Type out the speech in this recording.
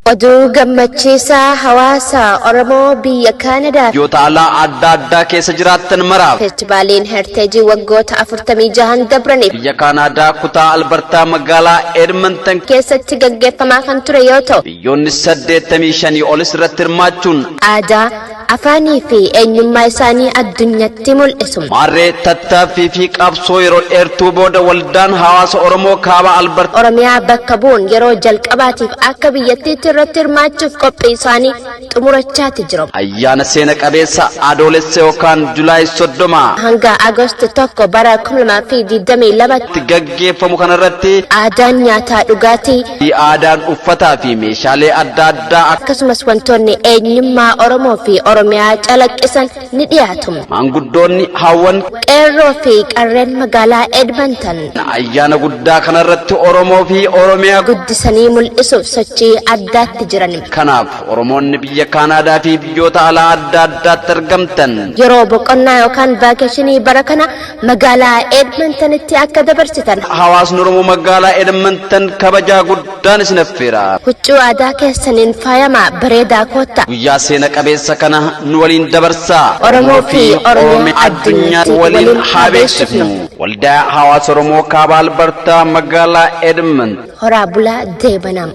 Oduu gammachiisaa hawaasa Oromoo biyya Kaanadaa yoo ta'ala adda addaa keessa jiraattan maraaf feestivaaliin herteejii waggoota 46 dabraniif biyya Kaanadaa kutaa Albertaa magaalaa Edmonton keessatti gaggeeffamaa kan ture yoo ta'u biyyoonni 85 olis irratti hirmaachuun aadaa afaanii fi eenyummaa isaanii addunyatti mul'isu. Marree tattaaffii fi qabsoo yeroo dheertuu booda waldaan hawaasa Oromoo kaaba Albertaa Oromiyaa bakka bu'uun yeroo jalqabaatiif akka biyyattiitti irratti hirmaachuuf qophii isaanii xumurachaatti jiru. ayyaana seena qabeessa adoolessa yookaan Julaay 30 hanga Agoost 1 bara 2022 gaggeeffamu kanarratti aadaan nyaataa dhugaatii fi aadaan uffataa fi meeshaalee adda addaa akkasumas wantoonni eenyummaa Oromoo fi Oromiyaa calaqqisan ni dhiyaatu. maanguddoonni hawwan qeerroo fi qarreen magaalaa Edmonton ayyaana guddaa kanarratti Oromoo fi Oromiyaa guddisanii mul'isuuf sochii addaatti jiran. kanaaf Oromoonni biyya Kaanadaa fi biyyoota alaa adda addaatti argamtan yeroo boqonnaa yookaan vaakeeshinii bara kana magaalaa Edmontonitti akka dabarsitan hawaasni Oromoo magaalaa Edmonton kabajaa guddaan isin affeera. huccuu aadaa keessaniin faayamaa bareedaa koottaa guyyaa seena qabeessa kana nu waliin dabarsaa Oromoo fi Oromiyaa addunyaa waliin haa beeksifnu. waldaa hawaasa Oromoo kaaba Albertaa magaalaa Edmonton horaa bulaa deebanama.